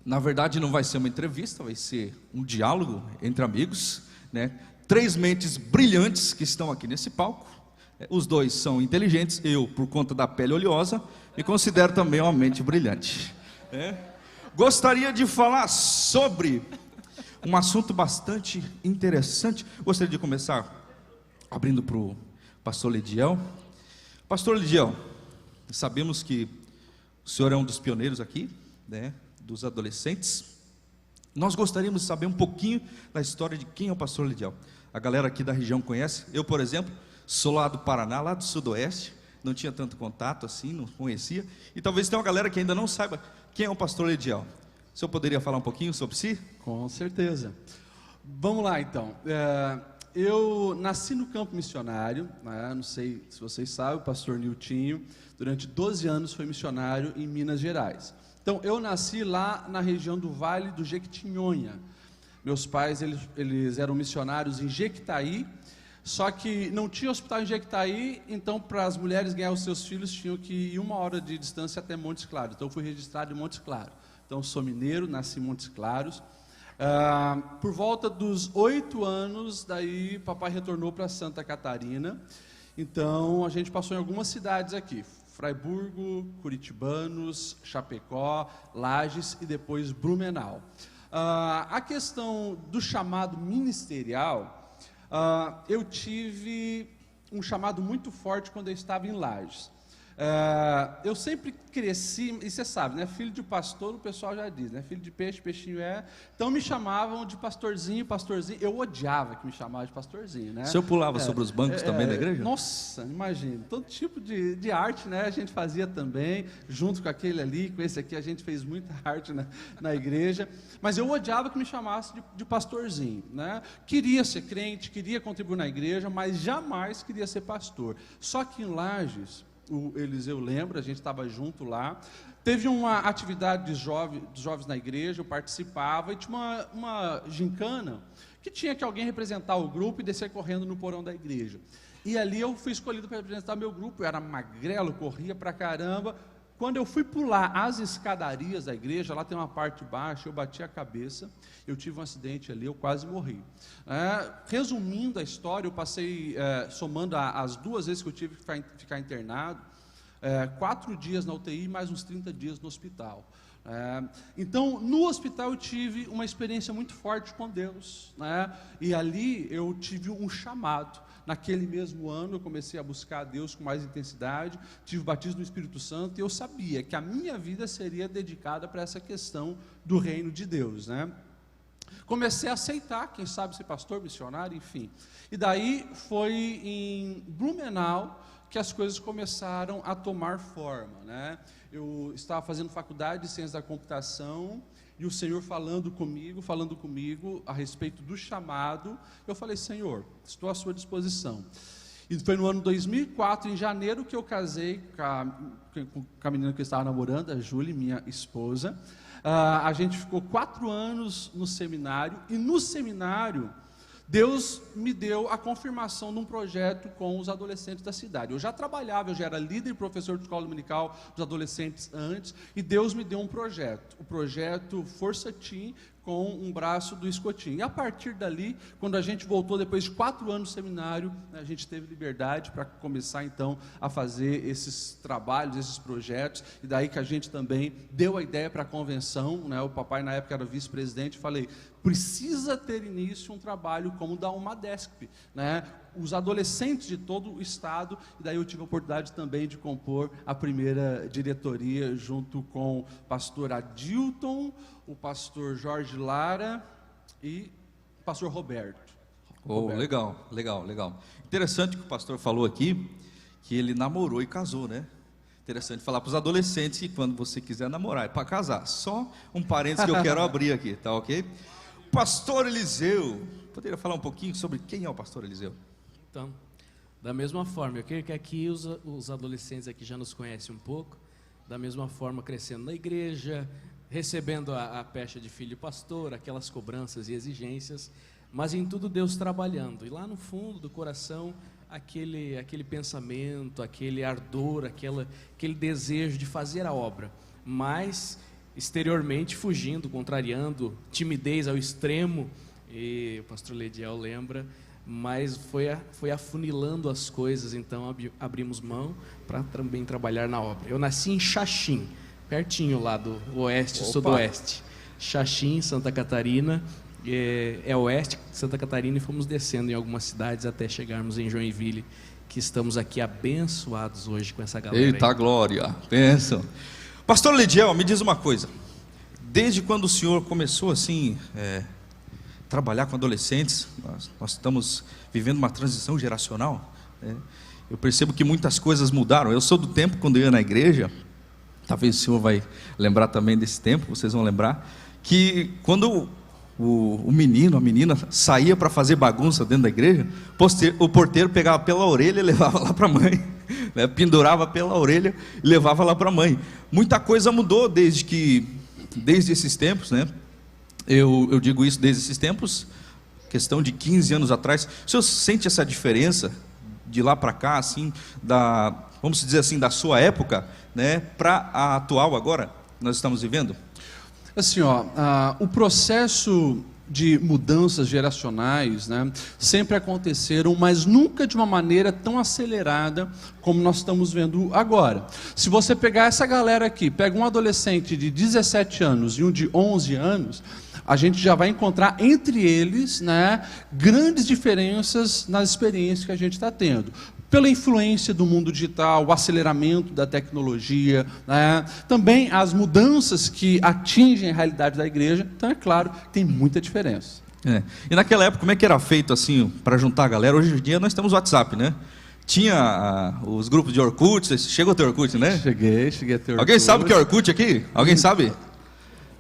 Na verdade, não vai ser uma entrevista, vai ser um diálogo entre amigos, né? Três mentes brilhantes que estão aqui nesse palco. Os dois são inteligentes, eu, por conta da pele oleosa, me considero também uma mente brilhante. Gostaria de falar sobre um assunto bastante interessante. Gostaria de começar abrindo para o pastor Lidiel. Pastor Lidiel, sabemos que o senhor é um dos pioneiros aqui, né, dos adolescentes. Nós gostaríamos de saber um pouquinho da história de quem é o pastor Lidiel. A galera aqui da região conhece. Eu, por exemplo, sou lá do Paraná, lá do Sudoeste, não tinha tanto contato assim, não conhecia. E talvez tenha uma galera que ainda não saiba quem é o pastor Lidiel. O senhor poderia falar um pouquinho sobre si? Com certeza. Vamos lá então. Eu nasci no campo missionário, né? Não sei se vocês sabem, o pastor Niltinho, durante 12 anos foi missionário em Minas Gerais. Então eu nasci lá na região do Vale do Jequitinhonha. Meus pais eles eram missionários em Jequitaí, só que não tinha hospital em Jequitaí, então para as mulheres ganhar os seus filhos tinham que ir 1 hora de distância até Montes Claros. Então eu fui registrado em Montes Claros. Então sou mineiro, nasci em Montes Claros. Por volta dos 8 anos, daí papai retornou para Santa Catarina. Então a gente passou em algumas cidades aqui: Fraiburgo, Curitibanos, Chapecó, Lages e depois Blumenau. A questão do chamado ministerial, eu tive um chamado muito forte quando eu estava em Lages. Eu sempre cresci, e você sabe, né? Filho de pastor, o pessoal já diz, né? Filho de peixe, peixinho é. Então me chamavam de pastorzinho, pastorzinho. Eu odiava que me chamavam de pastorzinho, né? O senhor pulava sobre os bancos também da igreja? Nossa, imagina, todo tipo de arte, né? A gente fazia também, junto com aquele ali, com esse aqui, a gente fez muita arte na igreja. Mas eu odiava que me chamasse de pastorzinho, né? Queria ser crente, queria contribuir na igreja, mas jamais queria ser pastor. Só que em Lages, o Eliseu lembra, a gente estava junto lá, teve uma atividade dos jovens na igreja, eu participava, e tinha uma gincana, que tinha que alguém representar o grupo e descer correndo no porão da igreja. E ali eu fui escolhido para representar meu grupo, eu era magrelo, corria pra caramba. Quando eu fui pular as escadarias da igreja, lá tem uma parte baixa, eu bati a cabeça, eu tive um acidente ali, eu quase morri. Resumindo a história, eu passei, somando as 2 vezes que eu tive que ficar internado, 4 dias na UTI, mais uns 30 dias no hospital. Então, no hospital eu tive uma experiência muito forte com Deus, né? E ali eu tive um chamado. Naquele mesmo ano eu comecei a buscar a Deus com mais intensidade, tive o batismo no Espírito Santo, e eu sabia que a minha vida seria dedicada para essa questão do reino de Deus, né? Comecei a aceitar, quem sabe ser pastor, missionário, enfim. E daí foi em Blumenau que as coisas começaram a tomar forma, né? Eu estava fazendo faculdade de ciência da computação, e o Senhor falando comigo a respeito do chamado. Eu falei: Senhor, estou à sua disposição. E foi no ano 2004, em janeiro, que eu casei com a menina que eu estava namorando, a Júlia, minha esposa. A gente ficou 4 anos no seminário, e no seminário Deus me deu a confirmação de um projeto com os adolescentes da cidade. Eu já trabalhava, eu já era líder e professor de escola dominical dos adolescentes antes, e Deus me deu um projeto, o projeto Força Team, com um braço do Escotinho. E a partir dali, quando a gente voltou depois de 4 anos no seminário, a gente teve liberdade para começar então a fazer esses trabalhos, esses projetos, e daí que a gente também deu a ideia para a convenção, né? O papai na época era vice-presidente, falei: precisa ter início um trabalho como o da UMADESP, né? Os adolescentes de todo o estado, e daí eu tive a oportunidade também de compor a primeira diretoria, junto com o pastor Adilton, o pastor Jorge Lara e o pastor Roberto. Legal. Interessante que o pastor falou aqui, que ele namorou e casou, né? Interessante falar para os adolescentes que quando você quiser namorar, é para casar. Só um parênteses que eu quero abrir aqui, tá ok? Pastor Eliseu, poderia falar um pouquinho sobre quem é o pastor Eliseu? Então, da mesma forma, eu creio que aqui os adolescentes aqui já nos conhecem um pouco, da mesma forma crescendo na igreja, recebendo a pecha de filho pastor, aquelas cobranças e exigências, mas em tudo Deus trabalhando, e lá no fundo do coração, aquele pensamento, aquele ardor, aquele desejo de fazer a obra, mas exteriormente fugindo, contrariando, timidez ao extremo, e o pastor Lediel lembra, mas foi afunilando as coisas, então abrimos mão para também trabalhar na obra. Eu nasci em Xaxim, pertinho lá do oeste, sudoeste. Xaxim, Santa Catarina, é oeste de Santa Catarina, e fomos descendo em algumas cidades até chegarmos em Joinville, que estamos aqui abençoados hoje com essa galera. Eita aí. glória, bênção. Pastor Lediel, me diz uma coisa, desde quando o senhor começou assim, trabalhar com adolescentes, nós estamos vivendo uma transição geracional, né? Eu percebo que muitas coisas mudaram. Eu sou do tempo quando eu ia na igreja, talvez o senhor vai lembrar também desse tempo, vocês vão lembrar, que quando o menino, a menina saía para fazer bagunça dentro da igreja, o porteiro pegava pela orelha e levava lá para a mãe, né? Pendurava pela orelha e levava lá para a mãe. Muita coisa mudou desde esses tempos, né? Eu digo isso desde esses tempos, questão de 15 anos atrás. O senhor sente essa diferença de lá para cá, assim, vamos dizer assim, da sua época, né, para a atual agora, nós estamos vivendo? Assim, o processo de mudanças geracionais, né, sempre aconteceram, mas nunca de uma maneira tão acelerada como nós estamos vendo agora. Se você pegar essa galera aqui, pega um adolescente de 17 anos e um de 11 anos, a gente já vai encontrar entre eles, né, grandes diferenças nas experiências que a gente está tendo. Pela influência do mundo digital, o aceleramento da tecnologia, né? Também as mudanças que atingem a realidade da igreja. Então, é claro, tem muita diferença. E naquela época, como é que era feito assim, para juntar a galera? Hoje em dia nós temos WhatsApp, né? Tinha os grupos de Orkut. Chegou a ter Orkut, né? Cheguei a ter Orkut. Alguém sabe o que é Orkut aqui? Alguém sabe?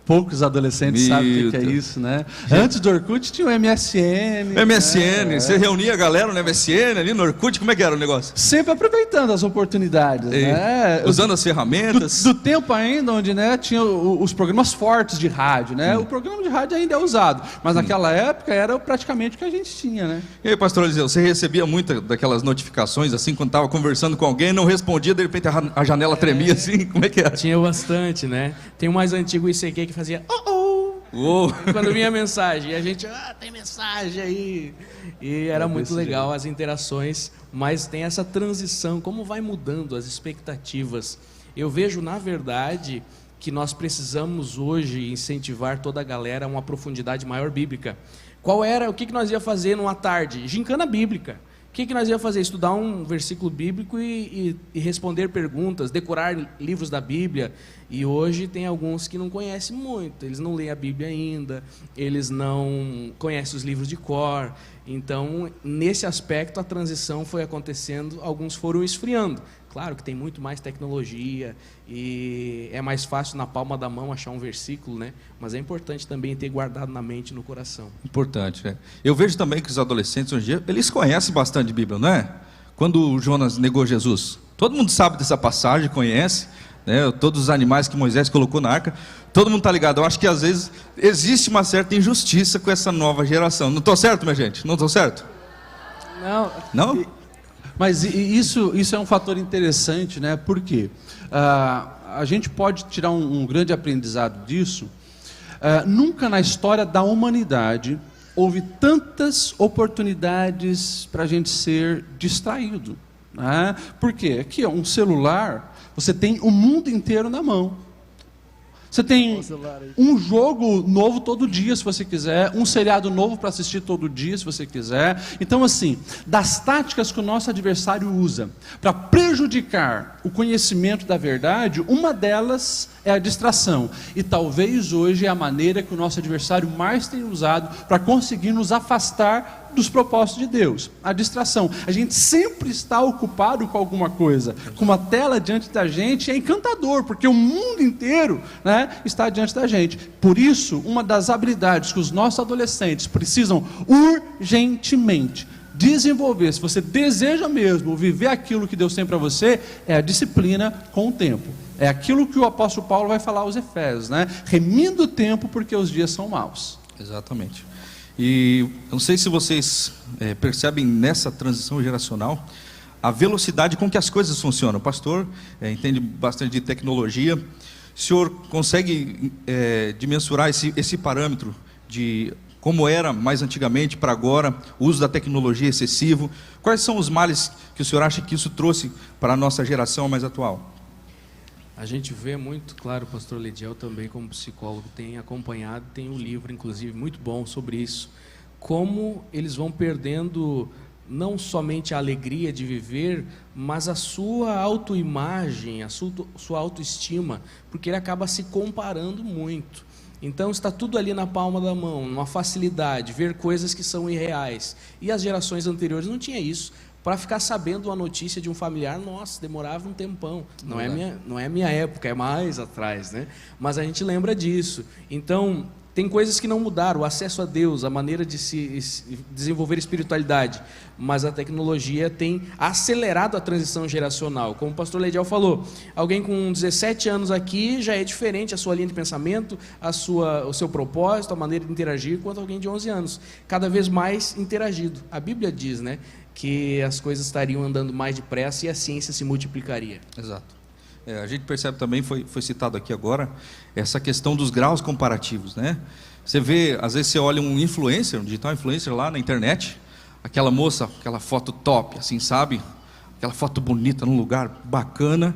Poucos adolescentes sabem o que é isso, né? Antes do Orkut tinha o MSN. MSN, você reunia a galera no MSN, ali no Orkut, como é que era o negócio? Sempre aproveitando as oportunidades, né? Usando as ferramentas. Do tempo ainda onde, né, tinha os programas fortes de rádio, né? O programa de rádio ainda é usado, mas naquela época era praticamente o que a gente tinha, né? E aí, pastor Eliseu, você recebia muitas daquelas notificações, assim, quando estava conversando com alguém, não respondia, de repente a janela tremia, assim, como é que era? Tinha bastante, né? Tem o mais antigo ICQ que fazia quando vinha mensagem, e a gente, tem mensagem aí, e era muito legal as interações, mas tem essa transição, como vai mudando as expectativas. Eu vejo, na verdade, que nós precisamos hoje incentivar toda a galera a uma profundidade maior bíblica. O que nós ia fazer numa tarde? Gincana bíblica. O que nós ia fazer? Estudar um versículo bíblico e responder perguntas, decorar livros da Bíblia. E hoje tem alguns que não conhecem muito, eles não leem a Bíblia ainda, eles não conhecem os livros de cor. Então, nesse aspecto, a transição foi acontecendo, alguns foram esfriando. Claro que tem muito mais tecnologia e é mais fácil na palma da mão achar um versículo, né? Mas é importante também ter guardado na mente e no coração. Importante, é. Eu vejo também que os adolescentes hoje em dia, eles conhecem bastante Bíblia, não é? Quando Jonas negou Jesus, todo mundo sabe dessa passagem, conhece, né? Todos os animais que Moisés colocou na arca, todo mundo está ligado. Eu acho que às vezes existe uma certa injustiça com essa nova geração. Não estou certo, minha gente? Não estou certo? Não? Não? Mas isso é um fator interessante, né? Por quê? A gente pode tirar um grande aprendizado disso. Nunca na história da humanidade houve tantas oportunidades para a gente ser distraído, né? Por quê? Aqui, um celular, você tem o mundo inteiro na mão. Você tem um jogo novo todo dia, se você quiser, um seriado novo para assistir todo dia, se você quiser. Então, assim, das táticas que o nosso adversário usa para prejudicar o conhecimento da verdade, uma delas é a distração. E talvez hoje é a maneira que o nosso adversário mais tem usado para conseguir nos afastar dos propósitos de Deus, a distração. A gente sempre está ocupado com alguma coisa, com uma tela diante da gente, é encantador, porque o mundo inteiro, né, está diante da gente. Por isso, uma das habilidades que os nossos adolescentes precisam urgentemente desenvolver, se você deseja mesmo viver aquilo que Deus tem para você, é a disciplina com o tempo. É aquilo que o apóstolo Paulo vai falar aos Efésios, né? Remindo o tempo porque os dias são maus. Exatamente. E eu não sei se vocês percebem nessa transição geracional a velocidade com que as coisas funcionam. O pastor entende bastante de tecnologia. O senhor consegue dimensurar esse parâmetro de como era mais antigamente para agora, o uso da tecnologia excessivo? Quais são os males que o senhor acha que isso trouxe para a nossa geração mais atual? A gente vê muito claro, o pastor Lediel também como psicólogo tem acompanhado, tem um livro inclusive muito bom sobre isso, como eles vão perdendo não somente a alegria de viver, mas a sua autoimagem, a sua autoestima, porque ele acaba se comparando muito. Então está tudo ali na palma da mão, uma facilidade, ver coisas que são irreais. E as gerações anteriores não tinha isso. Para ficar sabendo uma notícia de um familiar, nossa, demorava um tempão. Não é minha época, é mais atrás, né? Mas a gente lembra disso. Então, tem coisas que não mudaram, o acesso a Deus, a maneira de se desenvolver espiritualidade, mas a tecnologia tem acelerado a transição geracional. Como o pastor Lediel falou, alguém com 17 anos aqui já é diferente a sua linha de pensamento, o seu propósito, a maneira de interagir, quanto alguém de 11 anos. Cada vez mais interagido. A Bíblia diz, né, que as coisas estariam andando mais depressa e a ciência se multiplicaria. Exato. A gente percebe também, foi citado aqui agora, essa questão dos graus comparativos, né? Você vê, às vezes você olha um influencer, um digital influencer lá na internet, aquela moça, aquela foto top, assim, sabe? Aquela foto bonita, num lugar bacana,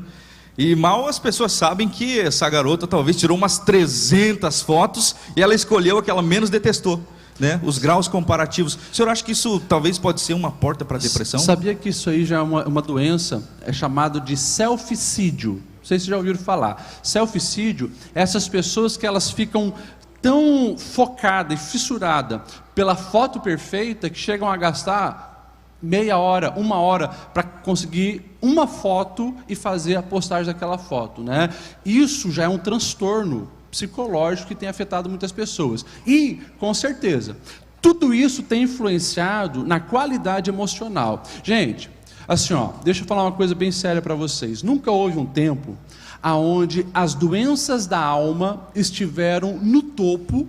e mal as pessoas sabem que essa garota talvez tirou umas 300 fotos e ela escolheu a que ela menos detestou, né? Os graus comparativos. O senhor acha que isso talvez pode ser uma porta para a depressão? Sabia que isso aí já é uma doença, é chamado de selficídio. Não sei se já ouviram falar. Selficídio é essas pessoas que elas ficam tão focadas e fissuradas pela foto perfeita que chegam a gastar meia hora, 1 hora para conseguir uma foto e fazer a postagem daquela foto, né? Isso já é um transtorno psicológico que tem afetado muitas pessoas. E, com certeza, tudo isso tem influenciado na qualidade emocional. Gente, assim, deixa eu falar uma coisa bem séria para vocês. Nunca houve um tempo onde as doenças da alma estiveram no topo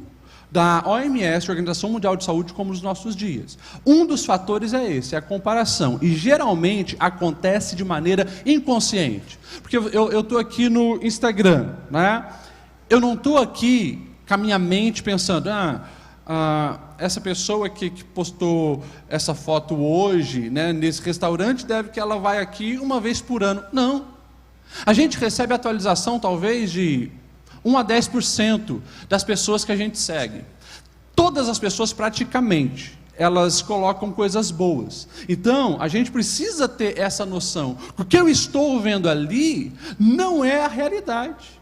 da OMS, Organização Mundial de Saúde, como nos nossos dias. Um dos fatores é esse, é a comparação. E geralmente acontece de maneira inconsciente. Porque eu estou aqui no Instagram, né? Eu não estou aqui com a minha mente pensando, essa pessoa que postou essa foto hoje, né, nesse restaurante, deve que ela vai aqui uma vez por ano. Não. A gente recebe atualização talvez de 1 a 10% das pessoas que a gente segue. Todas as pessoas praticamente, elas colocam coisas boas. Então, a gente precisa ter essa noção. O que eu estou vendo ali não é a realidade.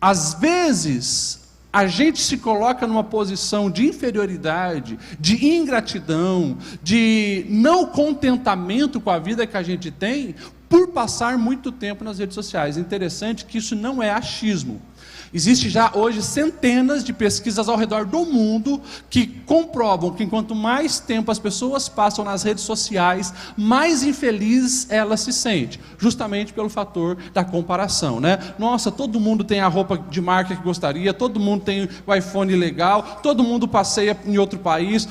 Às vezes, a gente se coloca numa posição de inferioridade, de ingratidão, de não contentamento com a vida que a gente tem, por passar muito tempo nas redes sociais. Interessante que isso não é achismo. Existe já hoje centenas de pesquisas ao redor do mundo que comprovam que quanto mais tempo as pessoas passam nas redes sociais, mais infeliz elas se sentem, justamente pelo fator da comparação, né? Nossa, todo mundo tem a roupa de marca que gostaria, todo mundo tem o iPhone legal, todo mundo passeia em outro país,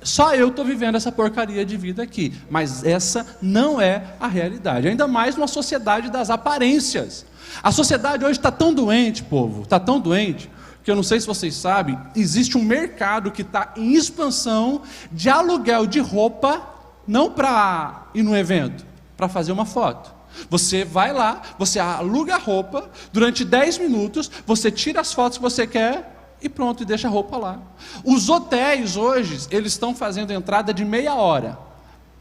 só eu estou vivendo essa porcaria de vida aqui. Mas essa não é a realidade, ainda mais numa sociedade das aparências. A sociedade hoje está tão doente, povo, está tão doente, que eu não sei se vocês sabem, existe um mercado que está em expansão de aluguel de roupa, não para ir no evento, para fazer uma foto. Você vai lá, você aluga a roupa, durante 10 minutos, você tira as fotos que você quer e pronto, e deixa a roupa lá. Os hotéis hoje, eles estão fazendo entrada de meia hora.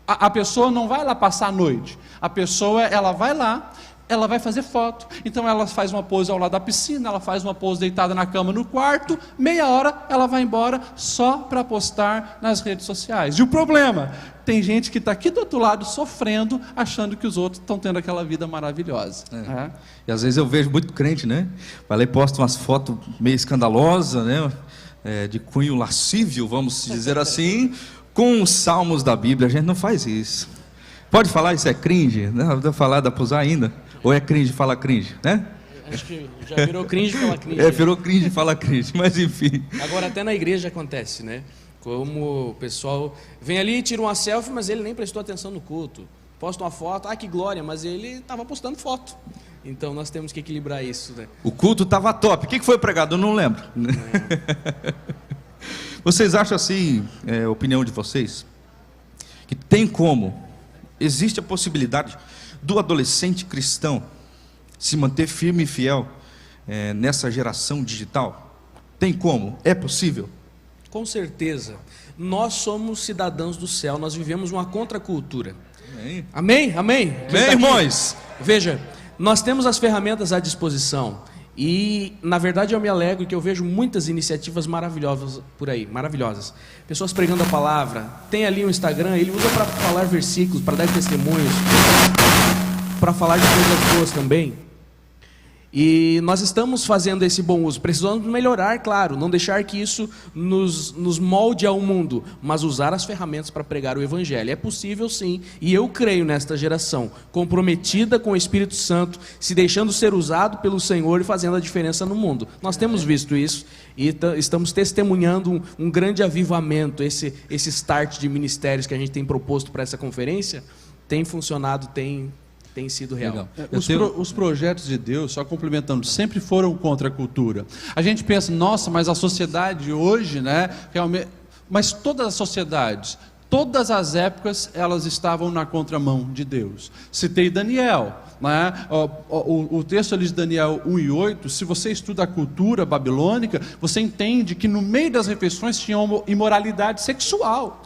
A pessoa não vai lá passar a noite, a pessoa, ela vai lá, ela vai fazer foto, então ela faz uma pose ao lado da piscina, ela faz uma pose deitada na cama no quarto, meia hora ela vai embora só para postar nas redes sociais. E o problema? Tem gente que está aqui do outro lado sofrendo, achando que os outros estão tendo aquela vida maravilhosa. E às vezes eu vejo muito crente, né? Vai lá e posta umas fotos meio escandalosas, né? De cunho lascívio, vamos dizer assim, com os salmos da Bíblia. A gente não faz isso. Pode falar isso é cringe? Não, vou falar, dá para usar ainda? Ou é cringe falar cringe, né? Acho que já virou cringe falar cringe. Virou cringe falar cringe, mas enfim. Agora até na igreja acontece, né? Como o pessoal vem ali, tira uma selfie, mas ele nem prestou atenção no culto. Posta uma foto, que glória, mas ele estava postando foto. Então nós temos que equilibrar isso, né? O culto estava top. O que foi pregado? Eu não lembro. Vocês acham assim, opinião de vocês, que tem como, existe a possibilidade do adolescente cristão se manter firme e fiel nessa geração digital? Tem como? É possível? Com certeza. Nós somos cidadãos do céu, nós vivemos uma contracultura. Amém. Amém? Amém? Amém, irmãos? Veja, nós temos as ferramentas à disposição. E, na verdade, eu me alegro que eu vejo muitas iniciativas maravilhosas por aí, maravilhosas. Pessoas pregando a palavra. Tem ali um Instagram, ele usa para falar versículos, para dar testemunhos, para falar de coisas boas também. E nós estamos fazendo esse bom uso. Precisamos melhorar, claro, não deixar que isso nos molde ao mundo, mas usar as ferramentas para pregar o Evangelho. É possível sim, e eu creio nesta geração, comprometida com o Espírito Santo, se deixando ser usado pelo Senhor e fazendo a diferença no mundo. Nós temos visto isso e estamos testemunhando um grande avivamento. Esse start de ministérios que a gente tem proposto para essa conferência tem funcionado, tem sido real. Os projetos de Deus, só complementando, sempre foram contra a cultura. A gente pensa, nossa, mas a sociedade hoje, né? Realmente, mas todas as sociedades, todas as épocas, elas estavam na contramão de Deus. Citei Daniel, né? O texto ali de Daniel 1:8, se você estuda a cultura babilônica, você entende que no meio das refeições tinha uma imoralidade sexual.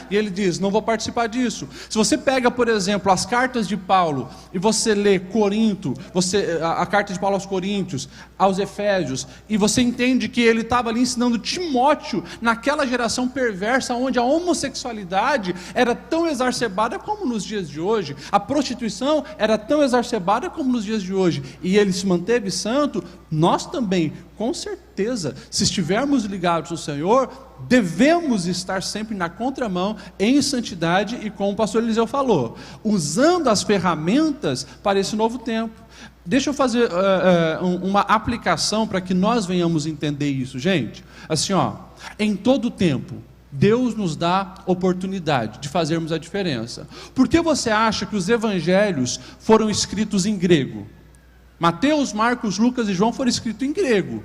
E ele diz, não vou participar disso. Se você pega, por exemplo, as cartas de Paulo e você lê Corinto, a carta de Paulo aos Coríntios, aos Efésios, e você entende que ele estava ali ensinando Timóteo naquela geração perversa onde a homossexualidade era tão exacerbada como nos dias de hoje, a prostituição era tão exacerbada como nos dias de hoje, e ele se manteve santo. Nós também, com certeza, se estivermos ligados ao Senhor, devemos estar sempre na contramão, em santidade, e como o pastor Eliseu falou, usando as ferramentas para esse novo tempo. Deixa eu fazer uma aplicação para que nós venhamos entender isso, gente. Assim, em todo tempo, Deus nos dá oportunidade de fazermos a diferença. Por que você acha que os evangelhos foram escritos em grego? Mateus, Marcos, Lucas e João foram escritos em grego.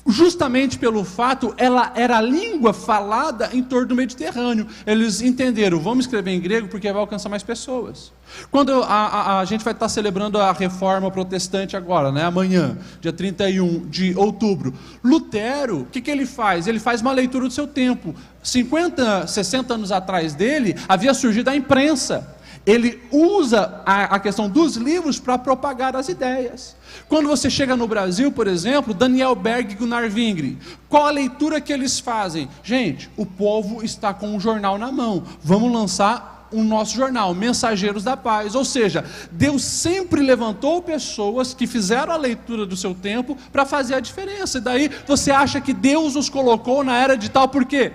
Justamente pelo fato, ela era a língua falada em torno do Mediterrâneo. Eles entenderam, vamos escrever em grego porque vai alcançar mais pessoas. Quando a gente vai estar celebrando a reforma protestante agora, né, amanhã, dia 31 de outubro, Lutero, o que ele faz? Ele faz uma leitura do seu tempo. 50, 60 anos atrás dele, havia surgido a imprensa. Ele usa a questão dos livros para propagar as ideias. Quando você chega no Brasil, por exemplo, Daniel Berg e Gunnar Wingre, qual a leitura que eles fazem? Gente, o povo está com um jornal na mão, vamos lançar o nosso jornal, Mensageiros da Paz. Ou seja, Deus sempre levantou pessoas que fizeram a leitura do seu tempo para fazer a diferença. E daí você acha que Deus nos colocou na era digital por quê?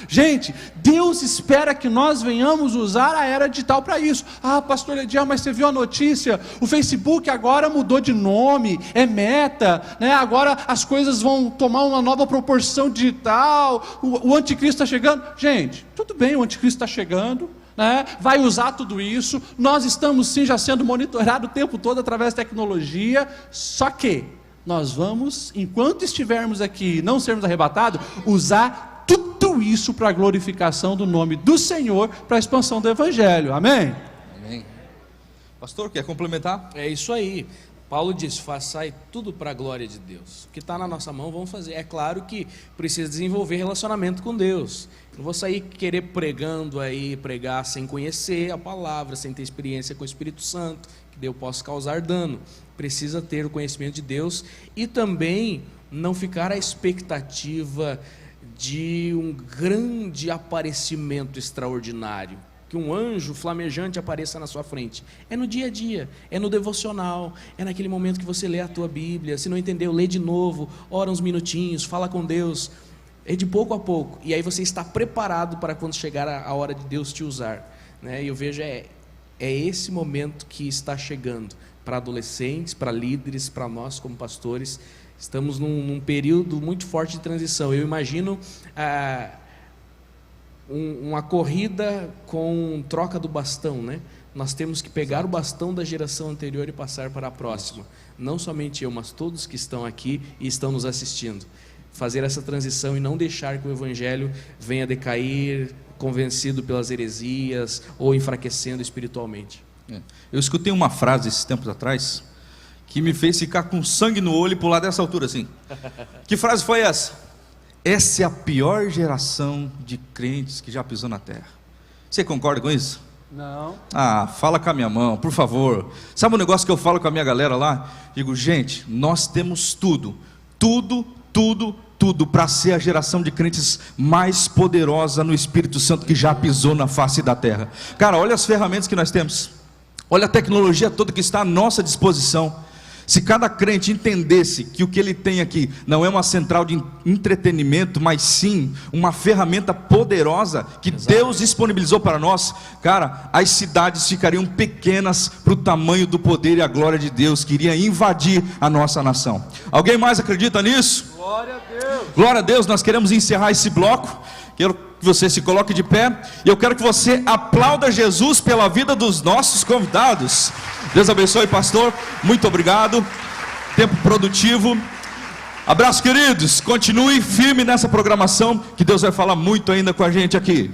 Gente, Deus espera que nós venhamos usar a era digital para isso. Pastor Ediel, mas você viu a notícia? O Facebook agora mudou de nome, é Meta, né? Agora as coisas vão tomar uma nova proporção digital, o anticristo está chegando. Gente, tudo bem, o anticristo está chegando, né? Vai usar tudo isso, nós estamos sim já sendo monitorados o tempo todo através da tecnologia, só que nós vamos, enquanto estivermos aqui, não sermos arrebatados, usar tudo isso para a glorificação do nome do Senhor, para a expansão do Evangelho, amém? Amém. Pastor, quer complementar? É isso aí. Paulo diz, façai tudo para a glória de Deus. O que está na nossa mão, vamos fazer. É claro que precisa desenvolver relacionamento com Deus. Não vou sair querer pregar sem conhecer a palavra, sem ter experiência com o Espírito Santo, que eu posso causar dano. Precisa ter o conhecimento de Deus e também não ficar à expectativa de um grande aparecimento extraordinário, que um anjo flamejante apareça na sua frente. É no dia a dia, é no devocional, é naquele momento que você lê a tua Bíblia, se não entendeu, lê de novo, ora uns minutinhos, fala com Deus, é de pouco a pouco, e aí você está preparado para quando chegar a hora de Deus te usar, né? E eu vejo, é esse momento que está chegando, para adolescentes, para líderes, para nós como pastores. Estamos num período muito forte de transição. Eu imagino uma corrida com troca do bastão, né? nós temos que pegar o bastão da geração anterior e passar para a próxima. Não somente eu, mas todos que estão aqui e estão nos assistindo. Fazer essa transição e não deixar que o Evangelho venha decair, convencido pelas heresias ou enfraquecendo espiritualmente. Eu escutei uma frase esses tempos atrás que me fez ficar com sangue no olho e pular dessa altura assim. Que frase foi essa? Essa é a pior geração de crentes que já pisou na terra. Você concorda com isso? Não. Ah, fala com a minha mão, por favor. Sabe um negócio que eu falo com a minha galera lá? Digo, gente, nós temos tudo para ser a geração de crentes mais poderosa no Espírito Santo que já pisou na face da terra. Cara, olha as ferramentas que nós temos. Olha a tecnologia toda que está à nossa disposição. Se cada crente entendesse que o que ele tem aqui não é uma central de entretenimento, mas sim uma ferramenta poderosa que Deus disponibilizou para nós, cara, as cidades ficariam pequenas para o tamanho do poder e a glória de Deus que iria invadir a nossa nação. Alguém mais acredita nisso? Glória a Deus. Glória a Deus. Nós queremos encerrar esse bloco. Quero que você se coloque de pé e eu quero que você aplauda Jesus pela vida dos nossos convidados. Deus abençoe, pastor, muito obrigado, tempo produtivo, abraço queridos, continue firme nessa programação, que Deus vai falar muito ainda com a gente aqui.